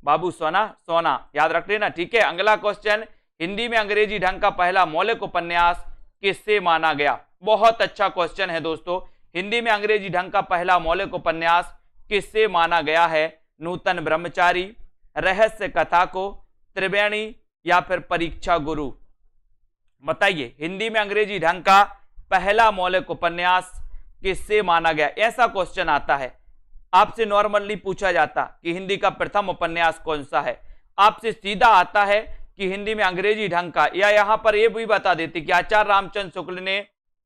[SPEAKER 1] बाबू? सोना, सोना याद रख लेना, ठीक है। अगला क्वेश्चन, हिंदी में अंग्रेजी ढंग का पहला मौलिक उपन्यास किससे माना गया? बहुत अच्छा क्वेश्चन है दोस्तों। हिंदी में अंग्रेजी ढंग का पहला मौलिक उपन्यास किससे माना गया है? नूतन ब्रह्मचारी, रहस्य कथा को, त्रिवेणी या फिर परीक्षा गुरु? बताइए। हिंदी में अंग्रेजी ढंग का पहला मौलिक उपन्यास किससे माना गया? ऐसा क्वेश्चन आता है, आपसे नॉर्मली पूछा जाता कि हिंदी का प्रथम उपन्यास कौन सा है। आपसे सीधा आता है कि हिंदी में अंग्रेजी ढंग का, या यहां पर यह भी बता देते कि आचार्य रामचंद्र शुक्ल ने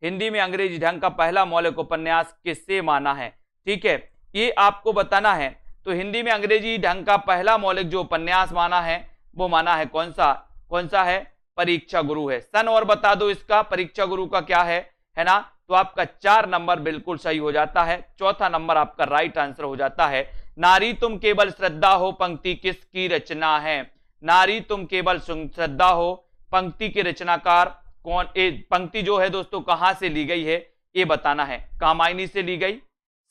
[SPEAKER 1] हिंदी में अंग्रेजी ढंग का पहला मौलिक उपन्यास किससे माना है। ठीक है, ये आपको बताना है। तो हिंदी में अंग्रेजी ढंग का पहला मौलिक जो उपन्यास माना है वो माना है कौन सा है? परीक्षा गुरु है। सन और बता दो इसका, परीक्षा गुरु का क्या है ना। तो आपका 4 नंबर बिल्कुल सही हो जाता है। चौथा नंबर आपका राइट आंसर हो जाता है। नारी तुम केवल श्रद्धा हो पंक्ति किसकी रचना है? नारी तुम केवल श्रद्धा हो पंक्ति के रचनाकार कौन? पंक्ति जो है दोस्तों कहां से ली गई है ये बताना है। कामायनी से ली गई,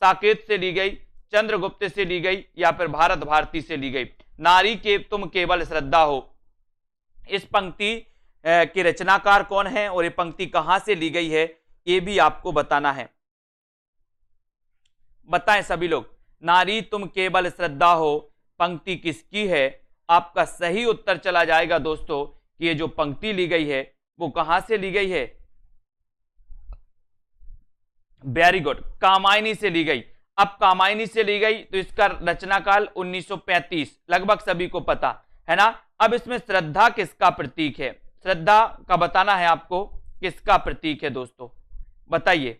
[SPEAKER 1] साकेत से ली गई, चंद्रगुप्त से ली गई, या फिर भारत भारती से ली गई। नारी के तुम केवल श्रद्धा हो, इस पंक्ति के रचनाकार कौन है और ये पंक्ति कहां से ली गई है ये भी आपको बताना है। बताएं सभी लोग, नारी तुम केवल श्रद्धा हो पंक्ति किसकी है? आपका सही उत्तर चला जाएगा दोस्तों कि ये जो पंक्ति ली गई है वो कहां से ली गई है? वेरी गुड, कामायनी से ली गई। अब कामायनी से ली गई तो इसका रचनाकाल 1935 लगभग सभी को पता है ना। अब इसमें श्रद्धा किसका प्रतीक है? श्रद्धा का बताना है आपको, किसका प्रतीक है दोस्तों बताइए।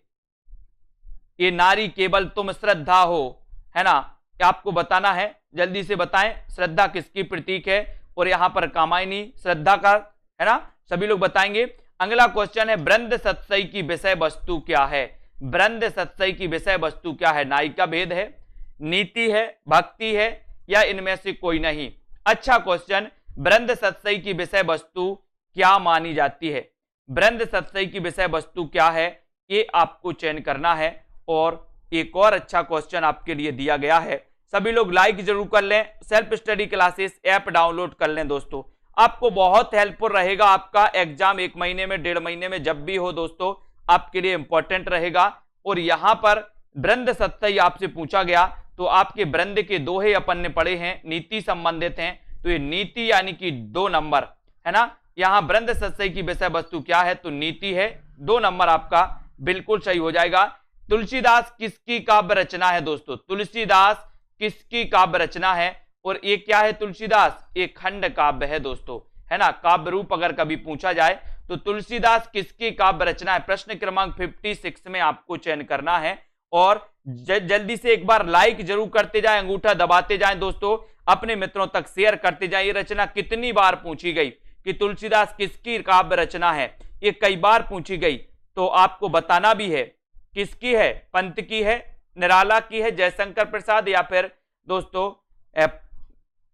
[SPEAKER 1] ये नारी केवल तुम श्रद्धा हो है ना, आपको बताना है, जल्दी से बताएं श्रद्धा किसकी प्रतीक है। और यहां पर कामायनी श्रद्धा का है ना, सभी लोग बताएंगे। अगला क्वेश्चन है ब्रंद सतसई की विषय वस्तु क्या है? ब्रंद सतसई की विषय वस्तु क्या है? नायिका भेद है, नीति है, भक्ति है, या इनमें से कोई नहीं? अच्छा क्वेश्चन, ब्रंद सतसई की विषय वस्तु क्या मानी जाती है? ब्रंद सतसई की विषय वस्तु क्या है ये आपको चयन करना है। और एक और अच्छा क्वेश्चन आपके लिए दिया गया है, सभी लोग लाइक जरूर कर लें, self study classes app download कर लें दोस्तों, आपको बहुत हेल्पफुल रहेगा। आपका एग्जाम 1 महीने में 1.5 महीने में जब भी हो दोस्तों आपके लिए इंपॉर्टेंट रहेगा। और यहां पर ब्रंद सतसई आपसे पूछा गया तो आपके ब्रंद के दोहे अपन ने पढ़े हैं, नीति संबंधित हैं, तो ये नीति यानी कि 2 नंबर है ना। यहां ब्रंद सतसई की विषय वस्तु क्या है? तो नीति है, 2 नंबर आपका बिल्कुल सही हो जाएगा। तुलसीदास किसकी काव्य रचना है दोस्तों? तुलसीदास किसकी काव्य रचना है? और ये क्या है तुलसीदास? एक खंड काव्य है दोस्तों है ना। काव्य रूप अगर कभी पूछा जाए तो तुलसीदास किसकी काव्य रचना है? प्रश्न क्रमांक 56 में आपको चयन करना है। और जल्दी से एक बार लाइक जरूर करते जाएं, अंगूठा दबाते जाएं दोस्तों, अपने मित्रों तक शेयर करते जाएं। ये रचना कितनी बार पूछी गई कि तुलसीदास किसकी काव्य रचना है? ये कई बार पूछी गई, तो आपको बताना भी है किसकी है। पंत की है, निराला की है, जयशंकर प्रसाद, या फिर दोस्तों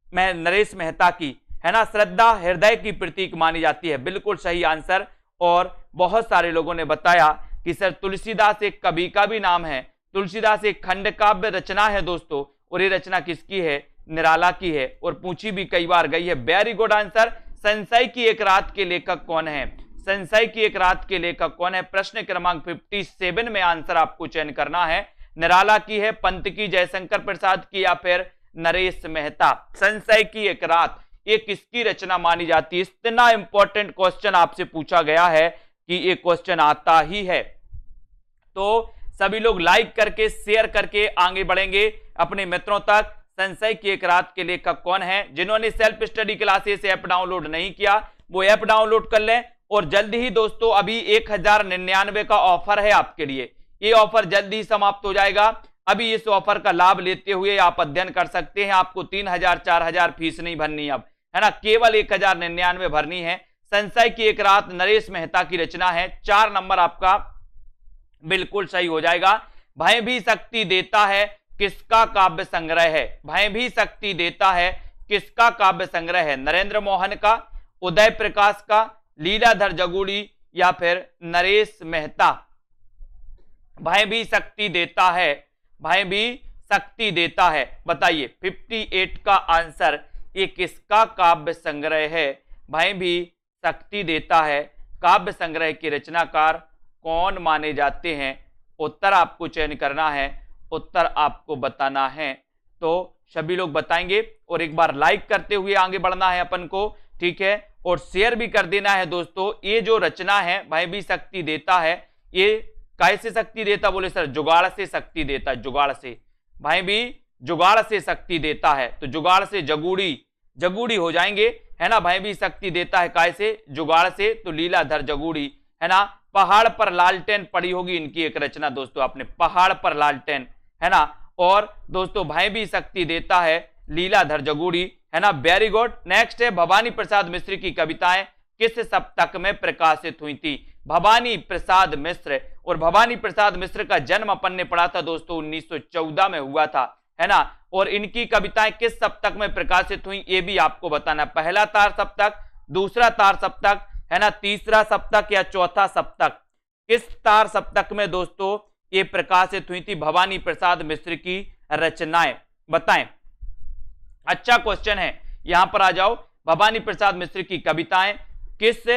[SPEAKER 1] मैं नरेश मेहता की है ना। श्रद्धा हृदय की प्रतीक मानी जाती है, बिल्कुल सही आंसर। और बहुत सारे लोगों ने बताया कि सर तुलसीदास एक कवि का भी नाम है, तुलसीदास एक खंड काव्य रचना है दोस्तों, और ये रचना किसकी है? निराला की है, और पूछी भी कई बार गई है। Very good answer. संशय की एक रात के लेखक कौन है? संशय की एक रात के लेखक कौन है? प्रश्न क्रमांक 57 में आंसर आपको चयन करना है। निराला की है, पंत की, जयशंकर प्रसाद की, या फिर नरेश मेहता। संशय की एक रात ये किसकी रचना मानी जाती है? इतना इंपॉर्टेंट क्वेश्चन आपसे पूछा गया है कि ये क्वेश्चन आता ही है। तो सभी लोग लाइक करके शेयर करके आगे बढ़ेंगे अपने मित्रों तक। संशय की एक रात के लेखक कौन है? जिन्होंने self study classes app download नहीं किया वो ऐप डाउनलोड कर लें। और जल्दी ही दोस्तों अभी 1099 का ऑफर है आपके लिए, ये ऑफर जल्दी ही समाप्त हो जाएगा। अभी इस ऑफर का लाभ लेते हुए आप अध्ययन कर सकते हैं। आपको 3000 4000 फीस नहीं भरनी अब है ना, केवल 1099 भरनी है। संशय की एक रात नरेश मेहता की रचना है, 4 नंबर आपका बिल्कुल सही हो जाएगा। भय भी शक्ति देता है किसका काव्य संग्रह है? भय भी शक्ति देता है किसका काव्य संग्रह है? नरेंद्र मोहन का, उदय प्रकाश का, लीलाधर जगुड़ी, या फिर नरेश मेहता? भय भी शक्ति देता है, भय भी शक्ति देता है, बताइए 58 का आंसर ये किसका काव्य संग्रह है? भय भी शक्ति देता है काव्य संग्रह के रचनाकार कौन माने जाते हैं? उत्तर आपको चयन करना है, उत्तर आपको बताना है। तो सभी लोग बताएंगे और एक बार लाइक करते हुए आगे बढ़ना है अपन को, ठीक है, और शेयर भी कर देना है दोस्तों। ये जो रचना है भय भी शक्ति देता है, ये कैसे शक्ति देता, बोले सर जुगाड़ से शक्ति देता है, जुगाड़ से, भाई भी जुगाड़ से शक्ति देता है, तो जुगाड़ से जगूड़ी, जगूड़ी हो जाएंगे, है ना। भाई भी शक्ति देता है कैसे, जुगाड़ से, तो लीलाधर जगूड़ी, है ना। पहाड़ पर लालटेन पड़ी होगी इनकी एक रचना दोस्तों आपने, पहाड़ पर लालटेन, है ना। और दोस्तों भाई भी शक्ति देता है लीलाधर जगूड़ी, है ना। Very good. नेक्स्ट है भवानी प्रसाद मिश्र की कविताएं किस सप्तक में प्रकाशित हुई थी। भवानी प्रसाद मिश्र, और भवानी प्रसाद मिश्र का जन्म अपन ने पढ़ा था दोस्तों 1914 में हुआ था, है ना। और इनकी कविताएं किस सप्तक में प्रकाशित हुई ये भी आपको बताना, पहला तार सप्तक, दूसरा तार सप्तक, है ना, तीसरा सप्तक या चौथा सप्तक, किस तार सप्तक में दोस्तों ये प्रकाशित हुई थी भवानी प्रसाद मिश्र की रचनाएं, बताएं। अच्छा क्वेश्चन है, यहां पर आ जाओ। भवानी प्रसाद मिश्र की कविताएं किस,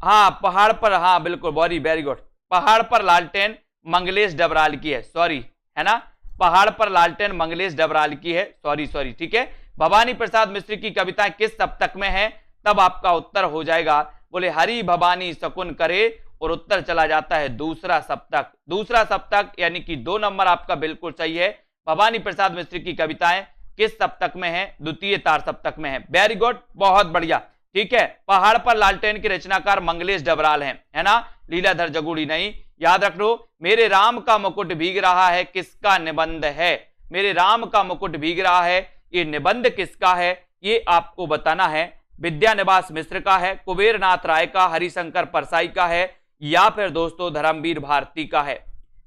[SPEAKER 1] हाँ पहाड़ पर, हाँ बिल्कुल, वेरी गुड, पहाड़ पर लालटेन मंगलेश डबराल की है, सॉरी, है ना, पहाड़ पर लालटेन मंगलेश डबराल की है, सॉरी, ठीक है। भवानी प्रसाद मिश्र की कविताएं किस सप्तक में है, तब आपका उत्तर हो जाएगा, बोले हरि भवानी शकुन करे, और उत्तर चला जाता है दूसरा सप्तक, दूसरा सप्तक, यानी कि 2 नंबर आपका बिल्कुल सही है। भवानी प्रसाद मिश्र की कविताएं किस सप्तक में है, द्वितीय तार सप्तक में है। वेरी गुड, बहुत बढ़िया, ठीक है। पहाड़ पर लालटेन के रचनाकार मंगलेश डबराल हैं, है ना, लीलाधर जगूड़ी नहीं। याद रख लो, मेरे राम का मुकुट भीग रहा है किसका निबंध है, मेरे राम का मुकुट भीग रहा है, ये निबंध किसका है, ये आपको बताना है। विद्यानिवास मिश्र का है, कुबेर नाथ राय का, हरिशंकर परसाई का है, या फिर दोस्तों धर्मवीर भारती का है।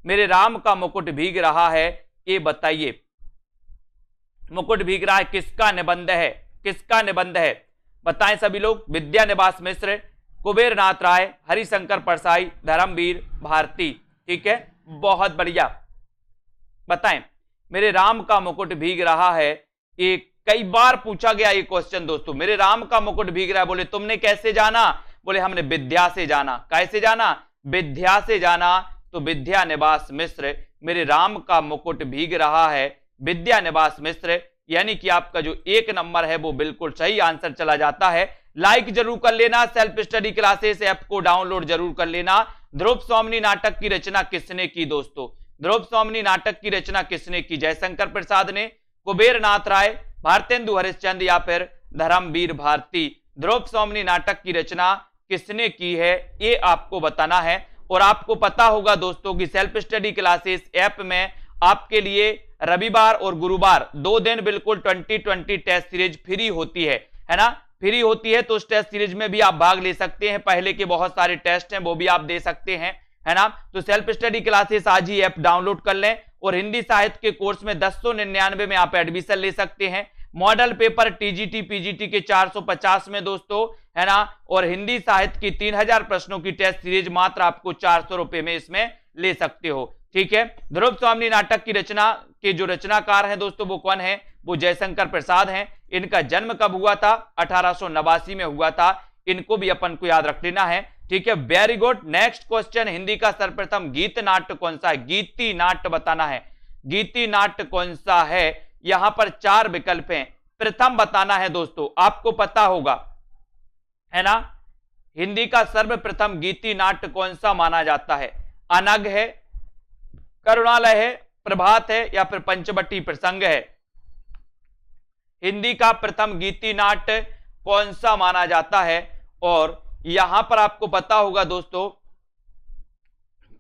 [SPEAKER 1] मेरे राम का मुकुट भीग रहा है, ये बताइए, मुकुट भीग रहा है किसका निबंध है, किसका निबंध है, बताएं सभी लोग। विद्यानिवास मिश्र, कुबेर नाथ राय, हरिशंकर परसाई, धर्मवीर भारती, ठीक है, बहुत बढ़िया, बताएं। मेरे राम का मुकुट भीग रहा है, एक कई बार पूछा गया ये क्वेश्चन दोस्तों, मेरे राम का मुकुट भीग रहा है, बोले तुमने कैसे जाना, बोले हमने विद्या से जाना, कैसे जाना, विद्या से जाना। तो विद्यानिवास मिश्र, मेरे राम का मुकुट भीग रहा है, विद्यानिवास मिश्र, यानी कि आपका जो 1 नंबर है वो बिल्कुल सही आंसर चला जाता है। लाइक जरूर कर लेना, सेल्फ स्टडी क्लासेस ऐप को डाउनलोड जरूर कर लेना। ध्रुव स्वामिनी नाटक की रचना किसने की दोस्तों, ध्रुव स्वामिनी नाटक की रचना किसने की, जयशंकर प्रसाद ने, कुबेर नाथ राय, भारतेंदु हरिश्चंद्र, या फिर धर्मवीर भारती। ध्रुव स्वामिनी नाटक की रचना किसने की है ये आपको बताना है। और आपको पता होगा दोस्तों कि सेल्फ स्टडी क्लासेस ऐप में आपके लिए रविवार और गुरुवार 2 दिन बिल्कुल 2020 टेस्ट सीरीज फ्री होती है ना, फ्री होती है। तो उस टेस्ट सीरीज में भी आप भाग ले सकते हैं, पहले के बहुत सारे टेस्ट हैं वो भी आप दे सकते हैं, है ना। तो सेल्फ स्टडी क्लासेस आज ही ऐप डाउनलोड कर लें, और हिंदी साहित्य के कोर्स में 1099 में आप एडमिशन ले सकते हैं। मॉडल पेपर टीजीटी पीजीटी के 450 में दोस्तों, है ना, और हिंदी साहित्य की 3000 प्रश्नों की टेस्ट सीरीज मात्र आपको 400 रुपए में इसमें ले सकते हो, ठीक है। ध्रुव स्वामिनी नाटक की रचना के जो रचनाकार हैं दोस्तों वो कौन है, वो जयशंकर प्रसाद हैं। इनका जन्म कब हुआ था, 1889 में हुआ था, इनको भी अपन को याद रख लेना है, ठीक है। Very good. Next question, Hindi का सर्वप्रथम गीत नाट्य कौन सा है, गीति नाट्य बताना है, गीति नाट्य कौन सा है। यहां पर 4 विकल्प हैं, प्रथम बताना है दोस्तों, आपको पता होगा, है ना। हिंदी का सर्वप्रथम गीति नाट्य कौन सा माना जाता है, अनग है, करुणालय है, प्रभात है, या फिर पंचवटी प्रसंग है। हिंदी का प्रथम गीति नाट्य कौन सा माना जाता है। और यहां पर आपको पता होगा दोस्तों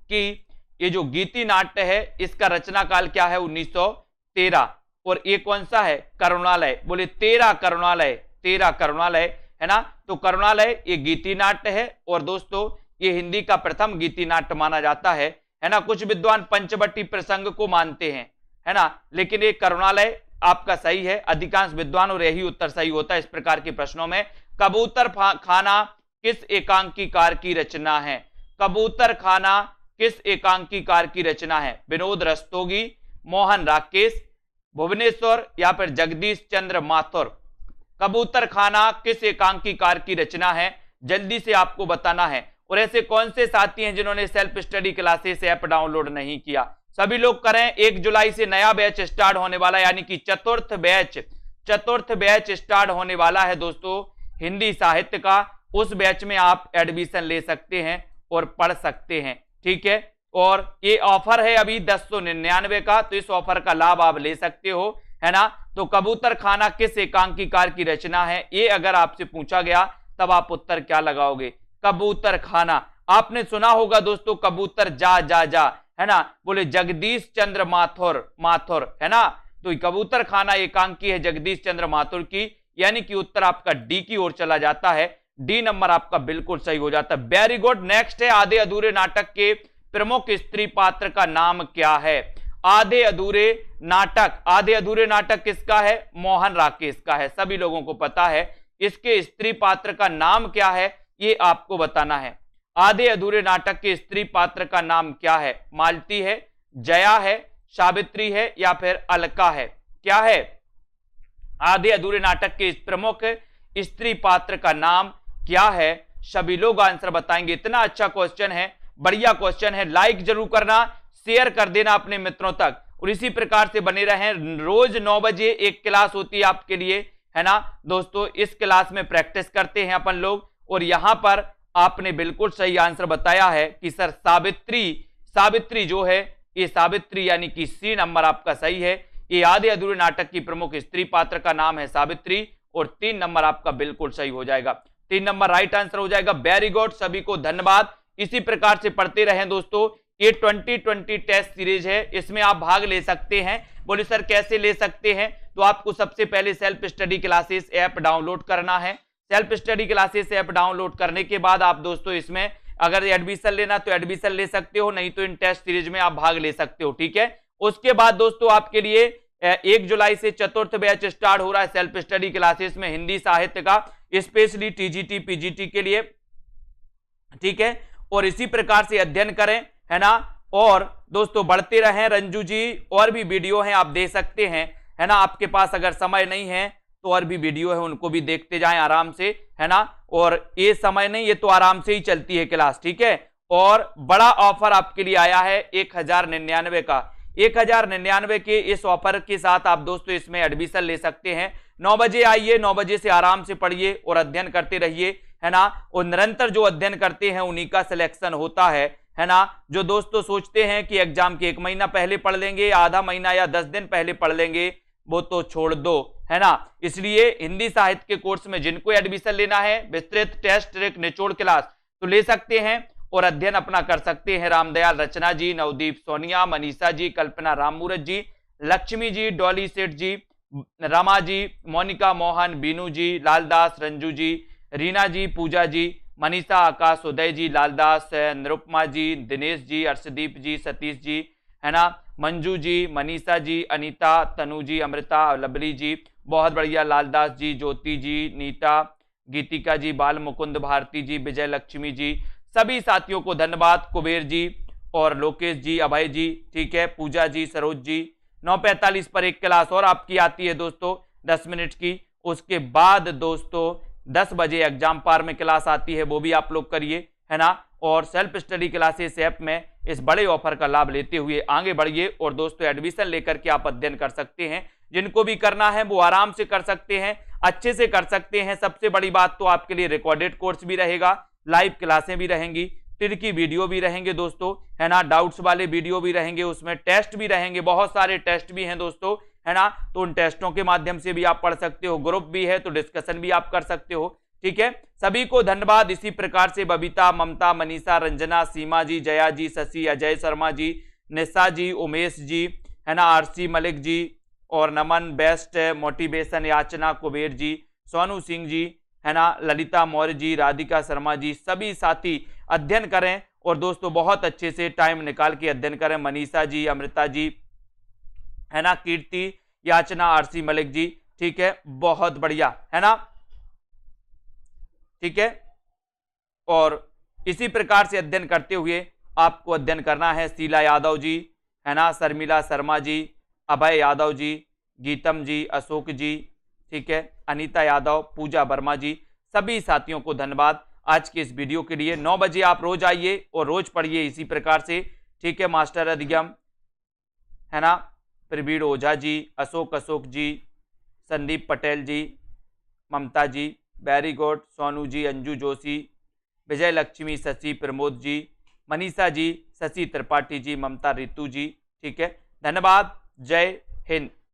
[SPEAKER 1] कि ये जो गीति नाट्य है इसका रचना काल क्या है, 1913, और ये कौन सा है, करुणालय, बोले 13 करुणालय, 13 करुणालय, है ना। तो करुणालय ये गीति नाट्य है, और दोस्तों ये हिंदी का प्रथम गीति नाट्य माना जाता है ना। कुछ विद्वान पंचवटी प्रसंग को मानते हैं, है ना, लेकिन ये करुणालय आपका सही है, अधिकांश विद्वानों और यही उत्तर सही होता है इस प्रकार के प्रश्नों में। कबूतर खाना किस एकांकीकार की रचना है, कबूतर खाना किस एकांकीकार की रचना है, विनोद रस्तोगी, मोहन राकेश, भुवनेश्वर, या फिर जगदीश चंद्र माथुर। कबूतर खाना किस एकांकीकार की रचना है, जल्दी से आपको बताना है। और ऐसे कौन से साथी हैं जिन्होंने self study classes app download नहीं किया, सभी लोग करें। 1 जुलाई से नया बैच स्टार्ट होने वाला, यानी कि चतुर्थ बैच स्टार्ट होने वाला है दोस्तों हिंदी साहित्य का। उस बैच में आप एडमिशन ले सकते हैं और पढ़ सकते हैं, ठीक है। और ये ऑफर है अभी 1099 का, तो इस ऑफर का लाभ आप ले सकते हो, है ना। तो कबूतर खाना किस एकांकीकार की रचना है, ये अगर आपसे पूछा गया तब आप उत्तर क्या लगाओगे? कबूतर खाना। आपने सुना होगा दोस्तों, कबूतर जा जा जा, है ना, बोले जगदीश चंद्र माथुर, माथुर, है ना। तो कबूतर खाना एकांकी है जगदीश चंद्र माथुर की, यानी कि उत्तर आपका डी की ओर चला जाता है। डी नंबर आपका बिल्कुल सही हो जाता है। Very good. नेक्स्ट है, आधे अधूरे नाटक के प्रमुख स्त्री पात्र का नाम क्या है? आधे अधूरे नाटक, आधे अधूरे नाटक किसका है? मोहन राकेश का है, सभी लोगों को पता है। इसके स्त्री पात्र का नाम क्या है, ये आपको बताना है। आधे अधूरे नाटक के स्त्री पात्र का नाम क्या है? मालती है, जया है, सावित्री है, या फिर अलका है? क्या है आधे अधूरे नाटक के प्रमुख स्त्री पात्र का नाम क्या है? सभी लोग आंसर बताएंगे। इतना अच्छा क्वेश्चन है, बढ़िया क्वेश्चन है। लाइक जरूर करना, शेयर कर देना अपने मित्रों तक, और इसी प्रकार से बने रहें। रोज 9 बजे एक क्लास होती है आपके लिए, है ना दोस्तों। इस क्लास में प्रैक्टिस करते हैं अपन लोग, और यहां पर आपने बिल्कुल सही आंसर बताया है कि सर सावित्री, सावित्री जो है ये सावित्री, यानी कि सी नंबर आपका सही है। ये आधे अधूरे नाटक की प्रमुख स्त्री पात्र का नाम है सावित्री, और 3 नंबर आपका बिल्कुल सही हो जाएगा। 3 नंबर राइट आंसर हो जाएगा। वेरी गुड, सभी को धन्यवाद। इसी प्रकार से पढ़ते रहें दोस्तों। ये 2020 टेस्ट सीरीज है, इसमें आप भाग ले सकते हैं। बोले सर कैसे ले सकते हैं? तो आपको सबसे पहले self study classes app download करना है। Self study classes app download करने के बाद आप दोस्तों इसमें अगर एडमिशन लेना तो एडमिशन ले सकते हो, नहीं तो इन टेस्ट सीरीज में आप भाग ले सकते हो, ठीक है। उसके बाद दोस्तों आपके लिए 1 जुलाई से चतुर्थ बैच स्टार्ट हो रहा है सेल्फ स्टडी क्लासेस में हिंदी साहित्य का, स्पेशली टीजीटी पीजीटी के लिए, ठीक है। और इसी प्रकार से अध्ययन करें, है ना। और दोस्तों बढ़ते रहें। रंजू जी और भी वीडियो हैं, आप दे सकते हैं, है ना। आपके पास अगर समय नहीं है तो और भी वीडियो है, उनको भी देखते जाएं आराम से, है ना। और ये समय नहीं, ये तो आराम से ही चलती है क्लास, ठीक है। और बड़ा ऑफर आपके लिए आया है 1099 का। 1099 के इस ऑफर के साथ आप दोस्तों इसमें एडमिशन ले सकते हैं। 9 बजे आइए, 9 बजे से आराम से पढ़िए और अध्ययन करते रहिए, है ना। और निरंतर जो अध्ययन करते हैं उन्हीं का सिलेक्शन होता है ना। जो दोस्तों सोचते हैं कि एग्जाम के 1 महीना पहले पढ़ लेंगे, आधा महीना या 10 दिन पहले पढ़ लेंगे, वो तो छोड़ दो, है ना। इसलिए हिंदी साहित्य के कोर्स में जिनको एडमिशन लेना है, विस्तृत टेस्ट ट्रिक निचोड़ क्लास तो ले सकते हैं और अध्ययन अपना कर सकते हैं। रामदयाल रचना जी, नवदीप सोनिया, मनीषा जी, कल्पना राममूरत जी, लक्ष्मी जी, डॉली सेठ जी, रमा जी, मोनिका मोहन, बीनू जी, लालदास, रंजू जी, रीना जी, पूजा जी, मनीषा, आकाश, उदय जी, लालदास, निरुपमा जी, दिनेश जी, अर्शदीप जी, सतीश जी, है ना, मंजू जी, मनीषा जी, अनीता, तनु जी, अमृता, लवली जी, बहुत बढ़िया, लालदास जी, ज्योति जी, नीता, गीतिका जी, बाल मुकुंद, भारती जी, विजय लक्ष्मी जी, सभी साथियों को धन्यवाद। कुबेर जी और लोकेश जी, अभय जी, ठीक है, पूजा जी, सरोज जी। 9:45 पर एक क्लास और आपकी आती है दोस्तों 10 मिनट की। उसके बाद दोस्तों 10 बजे एग्जाम पार में क्लास आती है, वो भी आप लोग करिए, है ना। और सेल्फ स्टडी क्लासेस ऐप में इस बड़े ऑफर का लाभ लेते हुए आगे बढ़िए और दोस्तों एडमिशन लेकर के आप अध्ययन कर सकते हैं। जिनको भी करना है वो आराम से कर सकते हैं, अच्छे से कर सकते हैं। सबसे बड़ी बात तो आपके लिए रिकॉर्डेड कोर्स भी रहेगा, लाइव क्लासें भी रहेंगी, तिरकी वीडियो भी रहेंगे दोस्तों, है ना, डाउट्स वाले वीडियो भी रहेंगे, उसमें टेस्ट भी रहेंगे, बहुत सारे टेस्ट भी हैं दोस्तों, है ना। तो उन टेस्टों के माध्यम से भी आप पढ़ सकते हो, ग्रुप भी है तो डिस्कशन भी आप कर सकते हो, ठीक है। सभी को धन्यवाद। इसी प्रकार से बबीता, ममता, मनीषा, रंजना, सीमा जी, जया जी, शशि, अजय शर्मा जी, निशा जी, उमेश जी, है ना, आरसी मलिक जी, और नमन, बेस्ट मोटिवेशन, याचना, कुबेर जी, सोनू सिंह जी, है ना, ललिता मौर्य जी, राधिका शर्मा जी, सभी साथी अध्ययन करें और दोस्तों बहुत अच्छे से टाइम निकाल के अध्ययन करें। मनीषा जी, अमृता जी, है ना, कीर्ति, याचना, आरसी मलिक जी, ठीक है, बहुत बढ़िया, है ना, ठीक है। और इसी प्रकार से अध्ययन करते हुए आपको अध्ययन करना है। शीला यादव जी, है ना, शर्मिला शर्मा जी, अभय यादव जी, गीतम जी, अशोक जी, ठीक है, अनीता यादव, पूजा वर्मा जी, सभी साथियों को धन्यवाद आज के इस वीडियो के लिए। 9 बजे आप रोज आइए और रोज पढ़िए इसी प्रकार से, ठीक है। मास्टर अधिगम, है ना, प्रवीण ओझा जी, अशोक जी, संदीप पटेल जी, ममता जी, वेरी गुड, सोनू जी, अंजू जोशी, विजय लक्ष्मी, शशि, प्रमोद जी, मनीषा जी, शशि त्रिपाठी जी, ममता रितु जी। ठीक है, धन्यवाद। जय हिंद।